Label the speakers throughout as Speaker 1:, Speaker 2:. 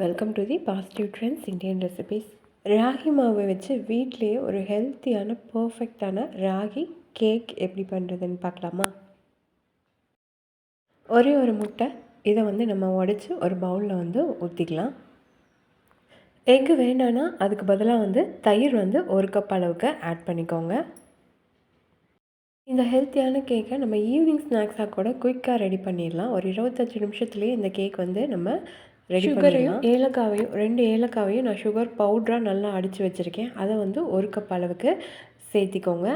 Speaker 1: Welcome to the positive trends Indian recipes. Ragi மாவை வச்சு வீட்டிலேயே ஒரு ஹெல்த்தியான பர்ஃபெக்டான ராகி கேக் எப்படி பண்ணுறதுன்னு பார்க்கலாமா? ஒரே ஒரு முட்டை, இதை நம்ம உடைச்சி ஒரு பவுலில் ஊற்றிக்கலாம். எக்கு வேண்டான்னா அதுக்கு பதிலாக தயிர் 1 கப் அளவுக்கு ஆட் பண்ணிக்கோங்க. இந்த ஹெல்த்தியான கேக்கை நம்ம ஈவினிங் ஸ்நாக்ஸாக கூட குயிக்காக ரெடி பண்ணிடலாம். ஒரு 25 நிமிஷத்துலேயே இந்த கேக் நம்ம ரெடி சுகரையும் ஏலக்காவையும் 2 ஏலக்காவையும் நான் சுகர் பவுட்ராக நல்லா அடித்து வச்சுருக்கேன். அதை 1 கப் அளவுக்கு சேர்த்திக்கோங்க.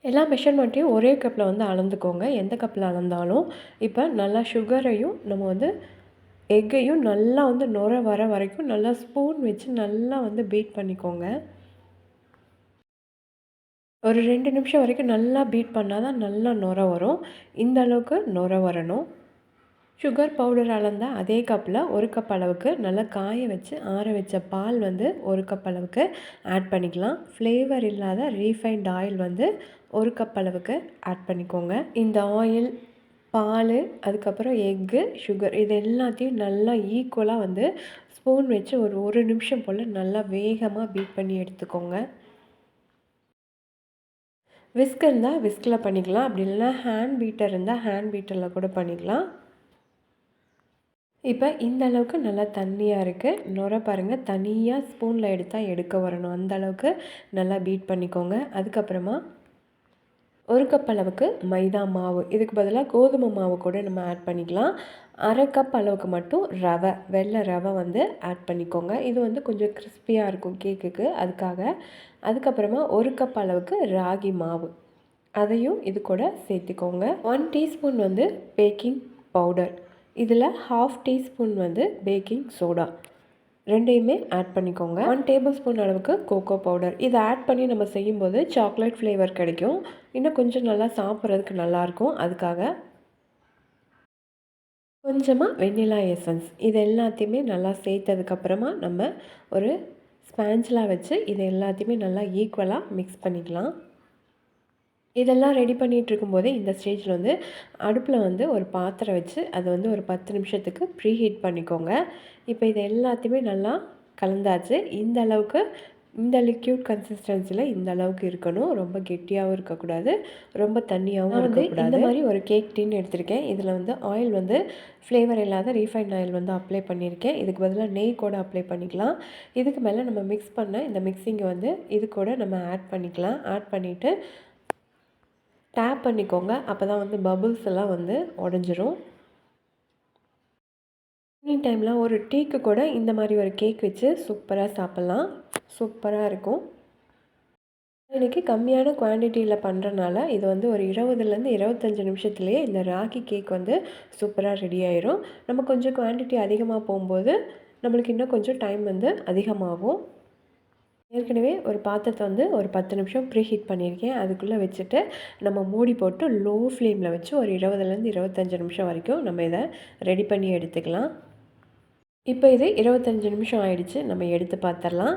Speaker 1: எல்லா மெஷர்மெண்ட்டையும் ஒரே கப்பில் அளந்துக்கோங்க. எந்த கப்பில் அளந்தாலும் இப்போ நல்லா சுகரையும் நம்ம எக்கையும் நல்லா நுர வர வரைக்கும் நல்லா ஸ்பூன் வச்சு நல்லா பீட் பண்ணிக்கோங்க. ஒரு 2 நிமிஷம் வரைக்கும் நல்லா பீட் பண்ணால் தான் நல்லா நுர வரும். இந்த அளவுக்கு நுர வரணும். சுகர் பவுடர் அளந்த அதே கப்பில் 1 கப் அளவுக்கு நல்லா காய வச்சு ஆற வச்ச பால் 1 கப் அளவுக்கு ஆட் பண்ணிக்கலாம். ஃப்ளேவர் இல்லாத ரீஃபைண்ட் ஆயில் 1 கப் அளவுக்கு ஆட் பண்ணிக்கோங்க. இந்த ஆயில், பால், அதுக்கப்புறம் எக்கு, சுகர் இது எல்லாத்தையும் நல்லா ஈக்குவலாக ஸ்பூன் வச்சு ஒரு நிமிஷம் போல் நல்லா வேகமாக பீட் பண்ணி எடுத்துக்கோங்க. விஸ்க் இருந்தால் விஸ்கில் பண்ணிக்கலாம். அப்படி இல்லைன்னா ஹேண்ட் பீட்டர் இருந்தால் ஹேண்ட் பீட்டரில் கூட பண்ணிக்கலாம். இப்போ இந்த அளவுக்கு நல்லா தண்ணியாக இருக்குது. நுர பாருங்கள், தனியாக ஸ்பூனில் எடுத்தால் எடுக்க வரணும். அந்த அளவுக்கு நல்லா பீட் பண்ணிக்கோங்க. அதுக்கப்புறமா 1 கப் அளவுக்கு மைதா மாவு, இதுக்கு பதிலாக கோதுமை மாவு கூட நம்ம ஆட் பண்ணிக்கலாம். 1/2 கப் அளவுக்கு மட்டும் ரவை, வெள்ளை ரவை ஆட் பண்ணிக்கோங்க. இது கொஞ்சம் கிறிஸ்பியாக இருக்கும் கேக்குக்கு, அதுக்காக. அதுக்கப்புறமா 1 கப் அளவுக்கு ராகி மாவு, அதையும் இது கூட சேர்த்துக்கோங்க. 1 டீஸ்பூன் பேக்கிங் பவுடர், இதில் 1/2 டீஸ்பூன் பேக்கிங் சோடா, ரெண்டையுமே ஆட் பண்ணிக்கோங்க. 1 டேபிள் ஸ்பூன் அளவுக்கு கோகோ பவுடர், இதை ஆட் பண்ணி நம்ம செய்யும்போது சாக்லேட் ஃப்ளேவர் கிடைக்கும். இன்னும் கொஞ்சம் நல்லா சாப்பிட்றதுக்கு நல்லாயிருக்கும். அதுக்காக கொஞ்சமாக வெண்ணிலா எசன்ஸ், இது எல்லாத்தையுமே நல்லா சேர்த்ததுக்கப்புறமா நம்ம ஒரு ஸ்பாஞ்சில் வச்சு இது எல்லாத்தையுமே நல்லா ஈக்குவலாக மிக்ஸ் பண்ணிக்கலாம். இதெல்லாம் ரெடி பண்ணிகிட்டு இருக்கும்போதே இந்த ஸ்டேஜில் அடுப்பில் ஒரு பாத்திரம் வச்சு அதை ஒரு 10 நிமிஷத்துக்கு ப்ரீ ஹீட் பண்ணிக்கோங்க. இப்போ இது எல்லாத்தையுமே நல்லா கலந்தாச்சு. இந்த அளவுக்கு, இந்த லிக்யூட் கன்சிஸ்டன்சியில் இந்த அளவுக்கு இருக்கணும். ரொம்ப கெட்டியாகவும் இருக்கக்கூடாது, ரொம்ப தண்ணியாகவும் இருக்கக்கூடாது. இந்த மாதிரி ஒரு கேக் டின் எடுத்திருக்கேன். இதில் ஆயில் ஃப்ளேவர் இல்லாத ரீஃபைண்ட் ஆயில் அப்ளை பண்ணியிருக்கேன். இதுக்கு பதிலாக நெய் கூட அப்ளை பண்ணிக்கலாம். இதுக்கு மேலே நம்ம மிக்ஸ் பண்ண இந்த மிக்ஸிங்கை இது கூட நம்ம ஆட் பண்ணிக்கலாம். ஆட் பண்ணிவிட்டு டேப் பண்ணிக்கோங்க. அப்போ தான் பபுள்ஸ் எல்லாம் உடஞ்சிரும். ஈவினிங் டைமில் ஒரு டீக்கு கூட இந்த மாதிரி ஒரு கேக் வச்சு சூப்பராக சாப்பிட்லாம். சூப்பராக இருக்கும். இன்றைக்கி கம்மியான குவான்டிட்டியில் பண்ணுறனால இது ஒரு 20லேருந்து 25 நிமிஷத்துலேயே இந்த ராகி கேக் சூப்பராக ரெடி ஆயிரும். நம்ம கொஞ்சம் குவான்டிட்டி அதிகமாக போகும்போது நம்மளுக்கு இன்னும் கொஞ்சம் டைம் அதிகமாகும். ஏற்கனவே ஒரு பாத்திரத்தை ஒரு 10 நிமிஷம் ப்ரீ ஹீட் பண்ணியிருக்கேன். அதுக்குள்ளே வச்சுட்டு நம்ம மூடி போட்டு லோ ஃப்ளேமில் வச்சு ஒரு 20லேருந்து 25 நிமிஷம் வரைக்கும் நம்ம இதை ரெடி பண்ணி எடுத்துக்கலாம். இப்போ இது 25 நிமிஷம் ஆயிடுச்சு. நம்ம எடுத்து பார்த்துடலாம்.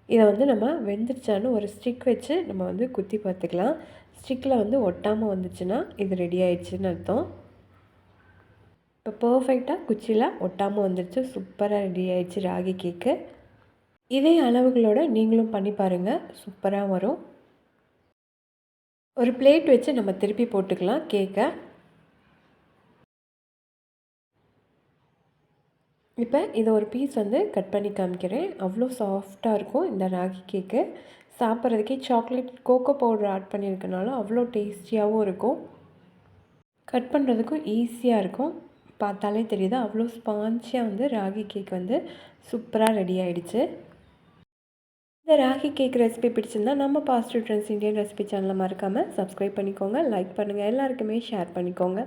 Speaker 1: இதை நம்ம வெந்துருச்சான்னு ஒரு ஸ்டிக் வச்சு நம்ம குத்தி பார்த்துக்கலாம். ஸ்டிக்கில் ஒட்டாமல் வந்துச்சுன்னா இது ரெடி ஆயிடுச்சுன்னு அர்த்தம். இப்போ பர்ஃபெக்டாக குச்சியில் ஒட்டாமல் வந்துடுச்சு. சூப்பராக ரெடி ஆயிடுச்சு ராகி கேக்கு. இதே அளவுகளோட நீங்களும் பண்ணி பாருங்கள், சூப்பராக வரும். ஒரு பிளேட் வச்சு நம்ம திருப்பி போட்டுக்கலாம் கேக்கை. இப்போ இதை ஒரு பீஸ் கட் பண்ணி காமிக்கிறேன். அவ்வளோ சாஃப்டாக இருக்கும் இந்த ராகி கேக்கு. சாப்பிட்றதுக்கே சாக்லேட் கோகோ பவுடர் ஆட் பண்ணியிருக்கனால அவ்வளோ டேஸ்டியாகவும் இருக்கும். கட் பண்ணுறதுக்கும் ஈஸியாக இருக்கும். பார்த்தாலே தெரியுது, அவ்வளோ ஸ்பான்ச்சியாக ராகி கேக் சூப்பராக ரெடி ஆகிடுச்சு. இந்த ராகி கேக் ரெசிபி பிடிச்சிருந்தா நம்ம பாசிட்டிவ் ட்ரெண்ட்ஸ் இந்தியன் ரெசிபி சேனலை மறக்காமல் சப்ஸ்கிரைப் பண்ணிக்கோங்க, லைக் பண்ணுங்கள், எல்லாருக்குமே ஷேர் பண்ணிக்கோங்க.